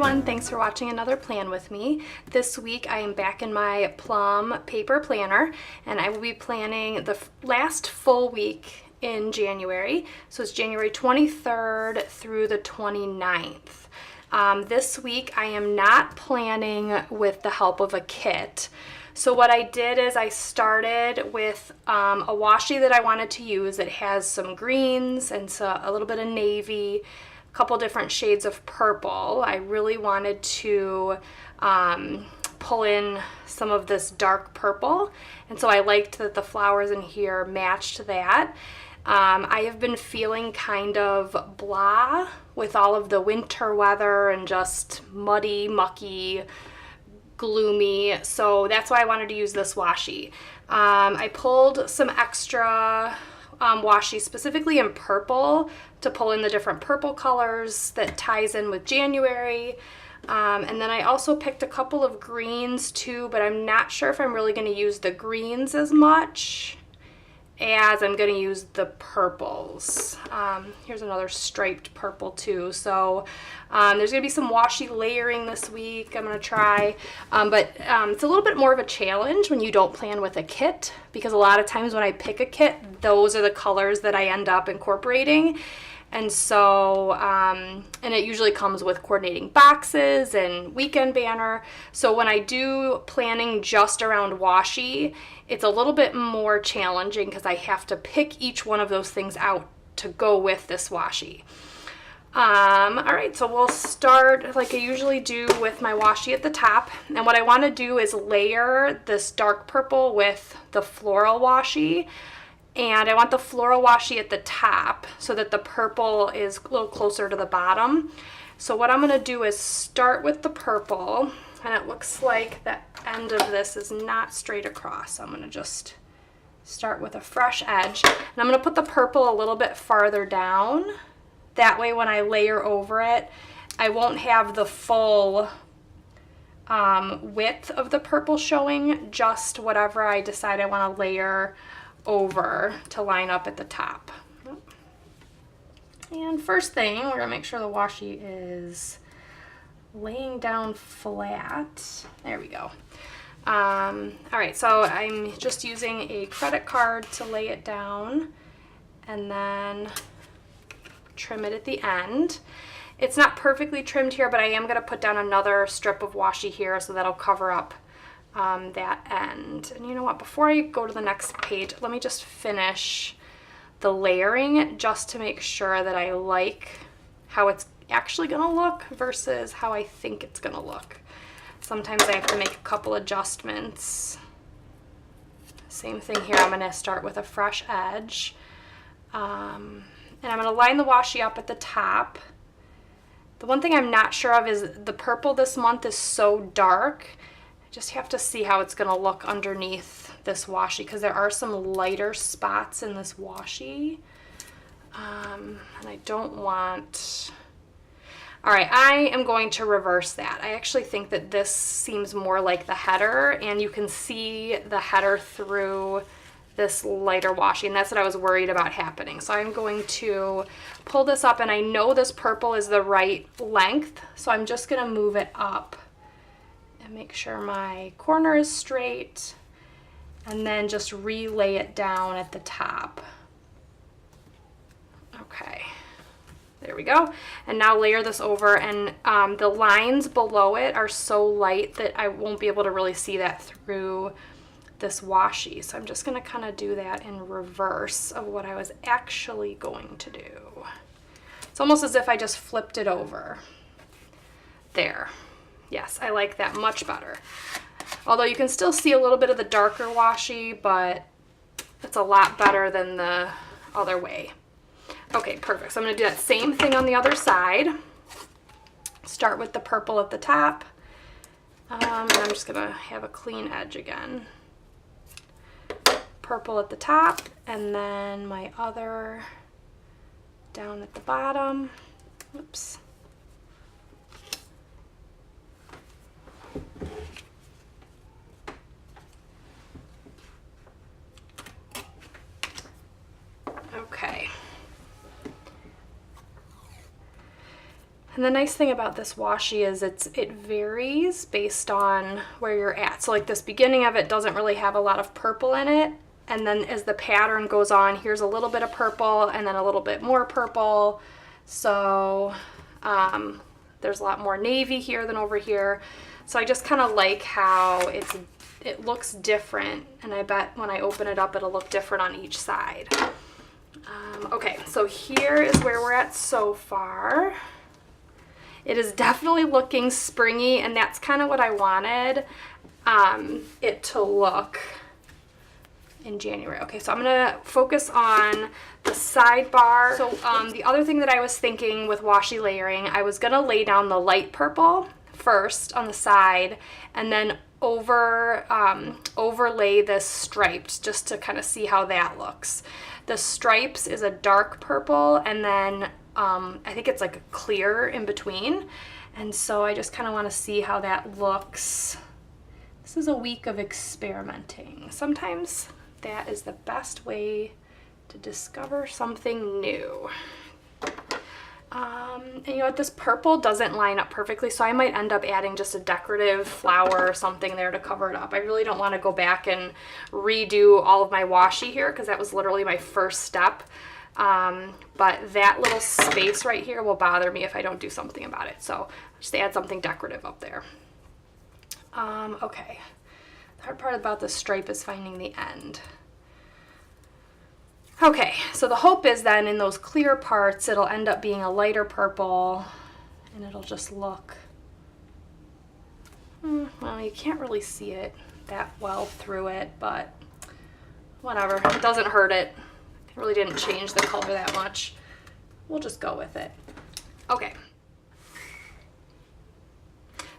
everyone, thanks for watching another plan with me. This week I am back in my plum paper planner and I will be planning the last full week in January. So it's January 23rd through the 29th. This week I am not planning with the help of a kit. So what I did is I started with a washi that I wanted to use that has some greens and so a little bit of navy, couple different shades of purple. I really wanted to pull in some of this dark purple, and so I liked that the flowers in here matched that. I have been feeling kind of blah with all of the winter weather and just muddy, mucky, gloomy, so that's why I wanted to use this washi. I pulled some extra washi specifically in purple to pull in the different purple colors that ties in with January. And then I also picked a couple of greens too, but I'm not sure if I'm really going to use the greens as much as I'm going to use the purples. Here's another striped purple too. So there's going to be some washi layering this week I'm going to try. But it's a little bit more of a challenge when you don't plan with a kit, because a lot of times when I pick a kit, those are the colors that I end up incorporating. And so, and it usually comes with coordinating boxes and weekend banner. So when I do planning just around washi, it's a little bit more challenging because I have to pick each one of those things out to go with this washi. All right, so we'll start like I usually do with my washi at the top. And what I want to do is layer this dark purple with the floral washi. And I want the floral washi at the top so that the purple is a little closer to the bottom. So what I'm going to do is start with the purple, and it looks like the end of this is not straight across. So I'm going to just start with a fresh edge. And I'm going to put the purple a little bit farther down. That way when I layer over it, I won't have the full width of the purple showing, just whatever I decide I want to layer over to line up at the top. And first thing, we're gonna make sure the washi is laying down flat. There we go. All right, so I'm just using a credit card to lay it down and then trim it at the end. It's not perfectly trimmed here, but I am gonna put down another strip of washi here, so that'll cover up that end. And you know what, before I go to the next page, let me just finish the layering just to make sure that I like how it's actually gonna look versus how I think it's gonna look. Sometimes I have to make a couple adjustments. Same thing here, I'm gonna start with a fresh edge. And I'm gonna line the washi up at the top. The one thing I'm not sure of is the purple this month is so dark. Just have to see how it's going to look underneath this washi, because there are some lighter spots in this washi, and I don't want... All right, I am going to reverse that. I actually think that this seems more like the header, and you can see the header through this lighter washi, and that's what I was worried about happening. So I'm going to pull this up, and I know this purple is the right length, so I'm just going to move it up and make sure my corner is straight, and then just relay it down at the top. Okay, there we go. And now layer this over, and the lines below it are so light that I won't be able to really see that through this washi. So I'm just gonna kind of do that in reverse of what I was actually going to do. It's almost as if I just flipped it over. There. Yes, I like that much better. Although you can still see a little bit of the darker washi, but it's a lot better than the other way. Okay, perfect. So I'm going to do that same thing on the other side. Start with the purple at the top. And I'm just going to have a clean edge again. Purple at the top, and then my other down at the bottom. Oops. Okay. And the nice thing about this washi is it varies based on where you're at. So like this beginning of it doesn't really have a lot of purple in it. And then as the pattern goes on, here's a little bit of purple and then a little bit more purple. So there's a lot more navy here than over here. So I just kind of like how it looks different. And I bet when I open it up, it'll look different on each side. Okay, so here is where we're at so far. It is definitely looking springy, and that's kind of what I wanted it to look in January. Okay, so I'm gonna focus on the sidebar. So the other thing that I was thinking with washi layering, I was gonna lay down the light purple first on the side, and then overlay this striped just to kind of see how that looks. The stripes is a dark purple, and then I think it's like a clear in between. And so I just kind of want to see how that looks. This is a week of experimenting. Sometimes that is the best way to discover something new. And you know what, this purple doesn't line up perfectly, so I might end up adding just a decorative flower or something there to cover it up. I really don't want to go back and redo all of my washi here because that was literally my first step. But that little space right here will bother me if I don't do something about it. So just add something decorative up there. Okay. The hard part about the stripe is finding the end. Okay, so the hope is then in those clear parts, it'll end up being a lighter purple and it'll just look, well, you can't really see it that well through it, but whatever, it doesn't hurt it. It really didn't change the color that much. We'll just go with it. Okay.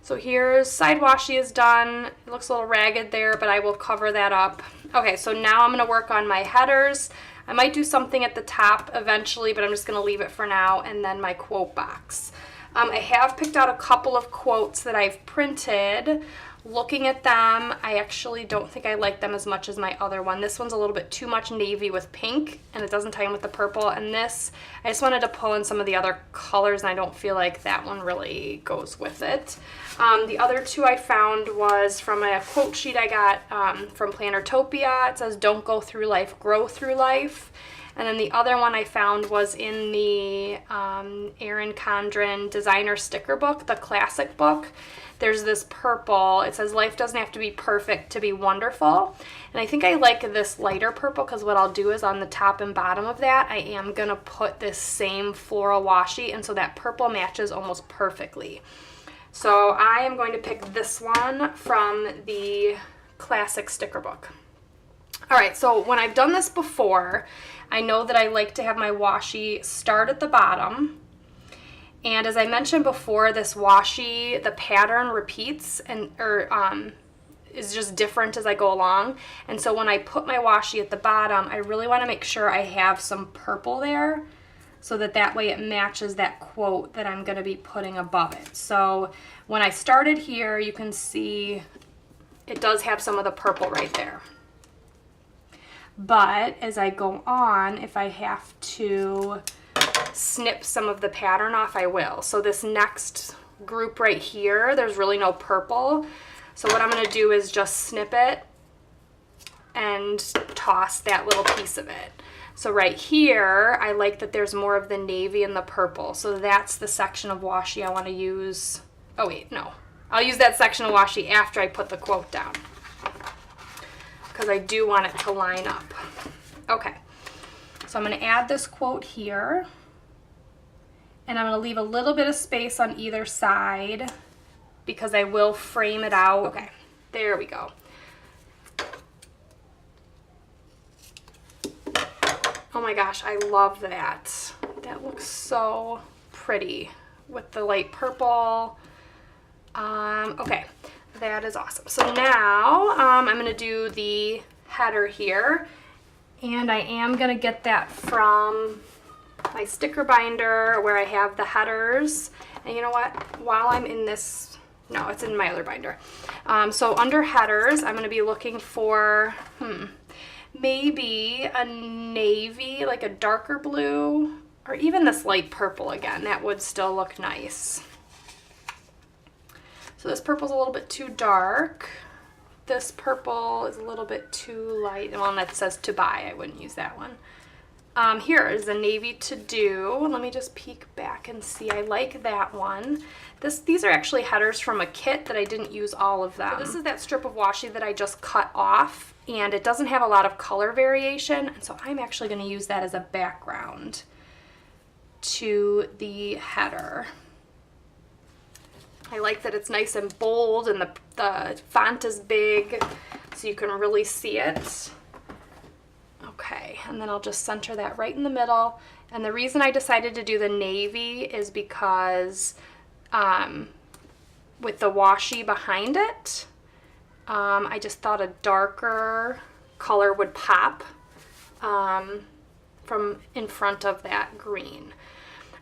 So here's side washi is done. It looks a little ragged there, but I will cover that up. Okay, so now I'm gonna work on my headers. I might do something at the top eventually, but I'm just gonna leave it for now, and then my quote box. I have picked out a couple of quotes that I've printed. Looking at them, I actually don't think I like them as much as my other one. This one's a little bit too much navy with pink, and it doesn't tie in with the purple. And this, I just wanted to pull in some of the other colors, and I don't feel like that one really goes with it. The other two I found was from a quote sheet I got from Plannertopia. It says, "Don't go through life, grow through life." And then the other one I found was in the Erin Condren designer sticker book, the classic book. There's this purple. It says, "Life doesn't have to be perfect to be wonderful." And I think I like this lighter purple because what I'll do is on the top and bottom of that, I am going to put this same floral washi, and so that purple matches almost perfectly. So I am going to pick this one from the classic sticker book. All right, so when I've done this before, I know that I like to have my washi start at the bottom. And as I mentioned before, this washi, the pattern repeats and is just different as I go along. And so when I put my washi at the bottom, I really want to make sure I have some purple there so that way it matches that quote that I'm going to be putting above it. So when I started here, you can see it does have some of the purple right there. But as I go on, if I have to snip some of the pattern off, I will. So this next group right here, there's really no purple. So what I'm going to do is just snip it and toss that little piece of it. So right here, I like that there's more of the navy and the purple. So that's the section of washi I want to use. Oh wait, no. I'll use that section of washi after I put the quote down, because I do want it to line up. Okay, so I'm going to add this quote here, and I'm going to leave a little bit of space on either side because I will frame it out. Okay, there we go. Oh my gosh, I love that. That looks so pretty with the light purple. Okay, that is awesome. So now I'm going to do the header here, and I am going to get that from my sticker binder where I have the headers. And you know what? While I'm in this, no, it's in my other binder. So under headers, I'm going to be looking for maybe a navy, like a darker blue or even this light purple again, that would still look nice. So this purple's a little bit too dark. This purple is a little bit too light. The one that says to buy, I wouldn't use that one. Here is a navy to do. Let me just peek back and see. I like that one. These are actually headers from a kit that I didn't use all of them. So this is that strip of washi that I just cut off, and it doesn't have a lot of color variation, and so I'm actually going to use that as a background to the header. I like that it's nice and bold and the font is big so you can really see it. Okay, and then I'll just center that right in the middle. And the reason I decided to do the navy is because with the washi behind it, I just thought a darker color would pop from in front of that green.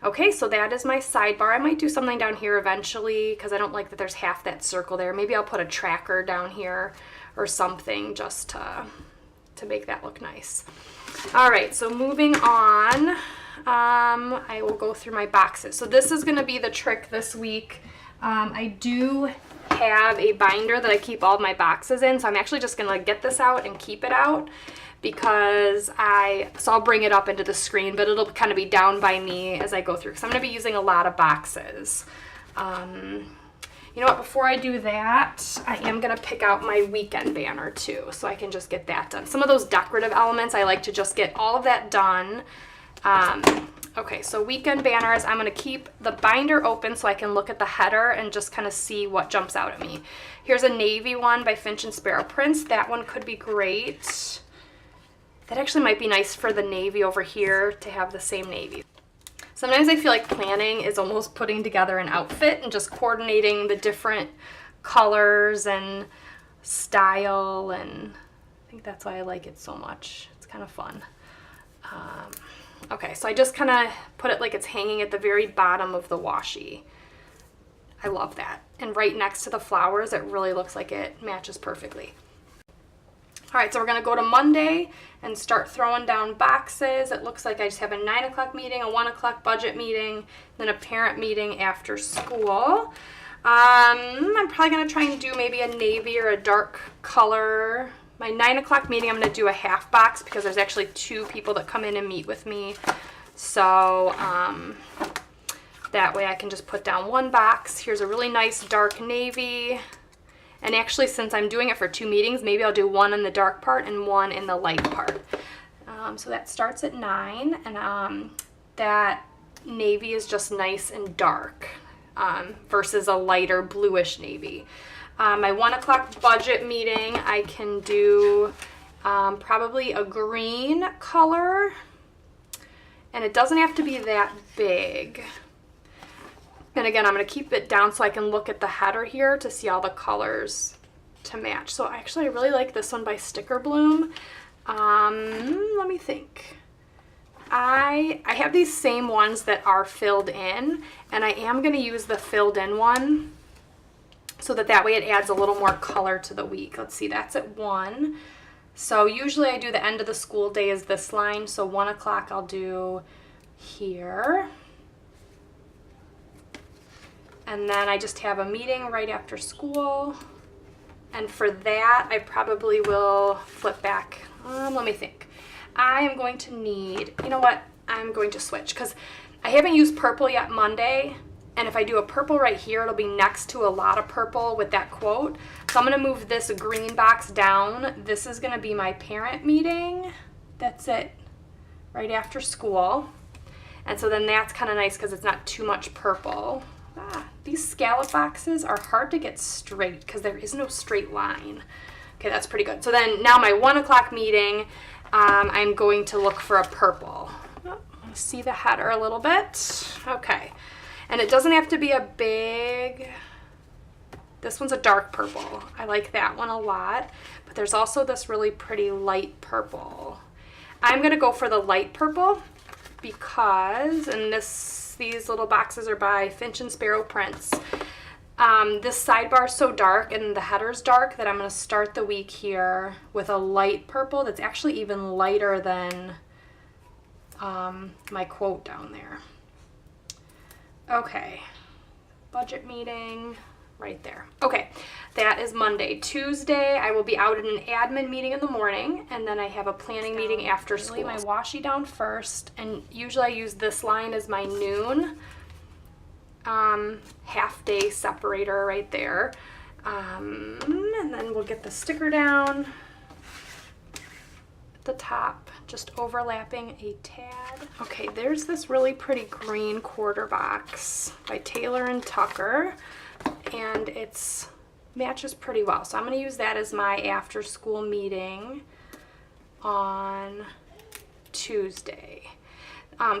Okay, so that is my sidebar. I might do something down here eventually because I don't like that there's half that circle there. Maybe I'll put a tracker down here or something just to make that look nice. All right, so moving on, I will go through my boxes. So this is going to be the trick this week. I do have a binder that I keep all of my boxes in, so I'm actually just going to get this out and keep it out because so I'll bring it up into the screen, but it'll kind of be down by me as I go through because I'm going to be using a lot of boxes. You know what, before I do that, I am going to pick out my weekend banner too, so I can just get that done. Some of those decorative elements, I like to just get all of that done. Okay, so weekend banners, I'm going to keep the binder open so I can look at the header and just kind of see what jumps out at me. Here's a navy one by Finch and Sparrow Prints. That one could be great. That actually might be nice for the navy over here to have the same navy. Sometimes I feel like planning is almost putting together an outfit and just coordinating the different colors and style, and I think that's why I like it so much. It's kind of fun. Okay, so I just kind of put it like it's hanging at the very bottom of the washi. I love that. And right next to the flowers, it really looks like it matches perfectly. All right, so we're going to go to Monday and start throwing down boxes. It looks like I just have a 9 o'clock meeting, a 1 o'clock budget meeting, then a parent meeting after school. I'm probably going to try and do maybe a navy or a dark color. My 9 o'clock meeting, I'm going to do a half box because there's actually 2 people that come in and meet with me. So that way I can just put down 1 box. Here's a really nice dark navy. And actually, since I'm doing it for 2 meetings, maybe I'll do 1 in the dark part and 1 in the light part. So that starts at 9, and that navy is just nice and dark versus a lighter bluish navy. My 1 o'clock budget meeting, I can do probably a green color, and it doesn't have to be that big. And again, I'm going to keep it down so I can look at the header here to see all the colors to match. So actually, I really like this one by Sticker Bloom. Let me think. I have these same ones that are filled in, and I am going to use the filled in one so that way it adds a little more color to the week. Let's see, that's at 1. So usually I do the end of the school day is this line. So 1 o'clock I'll do here. And then I just have a meeting right after school. And for that, I probably will flip back. Let me think. I am going to need, you know what? I'm going to switch because I haven't used purple yet Monday. And if I do a purple right here, it'll be next to a lot of purple with that quote. So I'm going to move this green box down. This is going to be my parent meeting. That's it, right after school. And so then that's kind of nice because it's not too much purple. These scallop boxes are hard to get straight because there is no straight line. Okay, that's pretty good. So then now my 1 o'clock meeting, I'm going to look for a purple. Oh, see the header a little bit. Okay, and it doesn't have to be a big, this one's a dark purple. I like that one a lot, but there's also this really pretty light purple. I'm gonna go for the light purple because, and these little boxes are by Finch and Sparrow Prints. This sidebar is so dark and the header's dark that I'm going to start the week here with a light purple that's actually even lighter than my quote down there. Okay, budget meeting right there. Okay, that is Monday. Tuesday, I will be out at an admin meeting in the morning, and then I have a planning meeting after school. My washi down first, and usually I use this line as my noon half day separator right there. And then we'll get the sticker down at the top, just overlapping a tad. Okay, there's this really pretty green quarter box by Taylor & Tucker, and it's matches pretty well. So I'm going to use that as my after school meeting on Tuesday.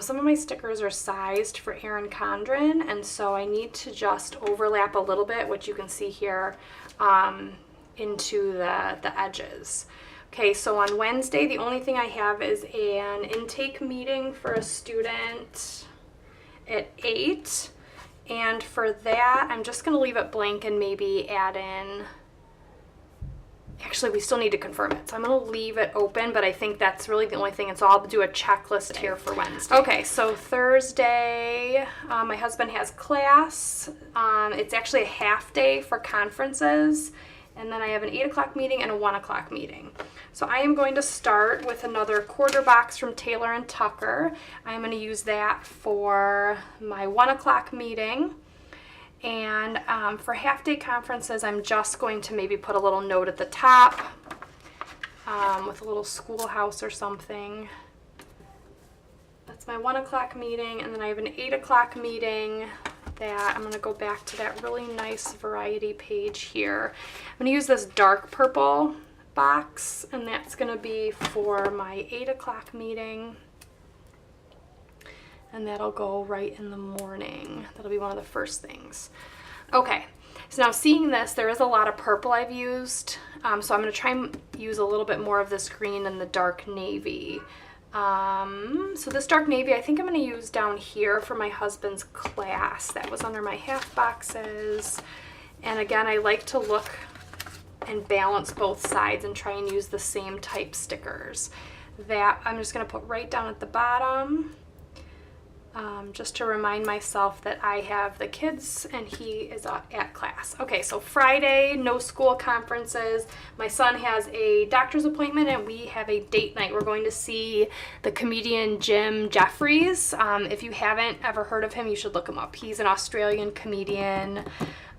Some of my stickers are sized for Erin Condren, and so I need to just overlap a little bit, which you can see here, into the edges. Okay, so on Wednesday, the only thing I have is an intake meeting for a student at 8, and for that, I'm just going to leave it blank and maybe add in. Actually, we still need to confirm it, so I'm going to leave it open, but I think that's really the only thing, and so I'll do a checklist here for Wednesday. Okay, so Thursday, my husband has class. It's actually a half day for conferences, and then I have an 8 o'clock meeting and a 1 o'clock meeting. So I am going to start with another quarter box from Taylor & Tucker. I'm going to use that for my 1 o'clock meeting. And for half-day conferences, I'm just going to maybe put a little note at the top with a little schoolhouse or something. That's my 1 o'clock meeting, and then I have an 8 o'clock meeting that I'm going to go back to that really nice variety page here. I'm going to use this dark purple box, and that's going to be for my 8 o'clock meeting. And that'll go right in the morning. That'll be one of the first things. Okay, so now seeing this, there is a lot of purple I've used, so I'm going to try and use a little bit more of this green and the dark navy. So this dark navy, I think I'm going to use down here for my husband's class. That was under my half boxes. And again, I like to look and balance both sides and try and use the same type stickers. That I'm just going to put right down at the bottom. Just to remind myself that I have the kids and he is at class. Okay, so Friday, no school conferences. My son has a doctor's appointment and we have a date night. We're going to see the comedian Jim Jeffries. If you haven't ever heard of him, you should look him up. He's an Australian comedian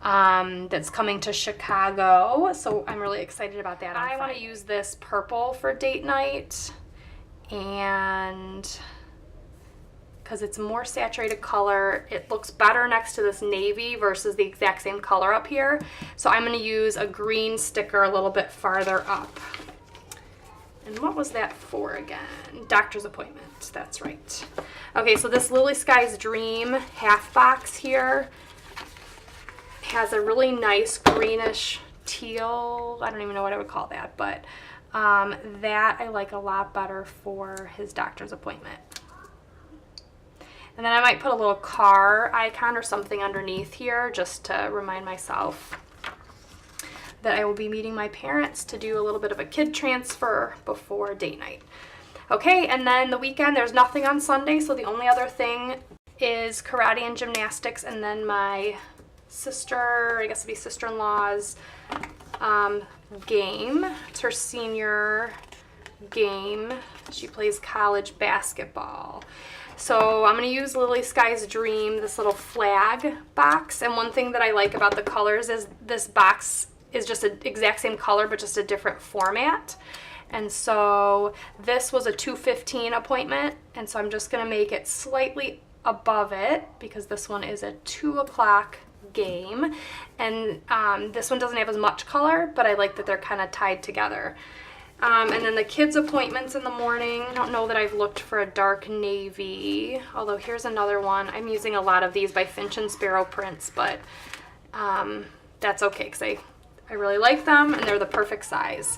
that's coming to Chicago, so I'm really excited about that. I want to use this purple for date night, and because it's a more saturated color, it looks better next to this navy versus the exact same color up here. So I'm going to use a green sticker a little bit farther up. And what was that for again? Doctor's appointment, that's right. Okay, so this Lily Sky's Dream half box here has a really nice greenish teal, I don't even know what I would call that, but that I like a lot better for his doctor's appointment. And then I might put a little car icon or something underneath here just to remind myself that I will be meeting my parents to do a little bit of a kid transfer before date night. Okay, and then the weekend, there's nothing on Sunday, so the only other thing is karate and gymnastics, and then my sister, I guess it'd be sister-in-law's game. It's her senior game. She plays college basketball. So I'm going to use Lily Sky's Dream, this little flag box. And one thing that I like about the colors is this box is just an exact same color, but just a different format. And so this was a 2:15 appointment. And so I'm just going to make it slightly above it because this one is a 2 o'clock game. And this one doesn't have as much color, but I like that they're kind of tied together. And then the kids' appointments in the morning. I don't know that I've looked for a dark navy, although here's another one. I'm using a lot of these by Finch and Sparrow prints, but that's okay because I really like them and they're the perfect size.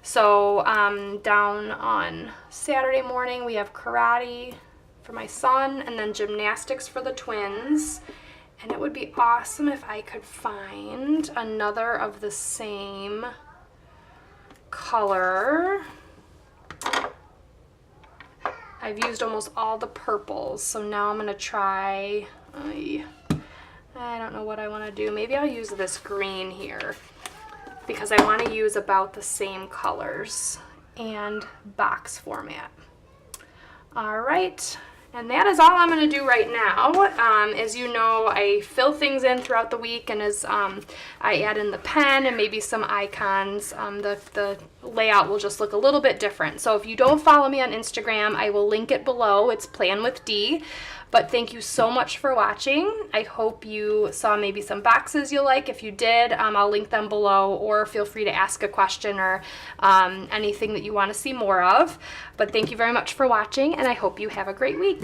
So down on Saturday morning, we have karate for my son and then gymnastics for the twins. And it would be awesome if I could find another of the same I've used almost all the purples, so now I'm gonna try, I don't know what I wanna do. Maybe I'll use this green here because I wanna use about the same colors and box format. All right. And that is all I'm going to do right now. As you know, I fill things in throughout the week, and as I add in the pen and maybe some icons, the layout will just look a little bit different. So if you don't follow me on Instagram, I will link it below. It's Plan with D. But thank you so much for watching. I hope you saw maybe some boxes you like. If you did, I'll link them below, or feel free to ask a question or anything that you want to see more of. But thank you very much for watching, and I hope you have a great week.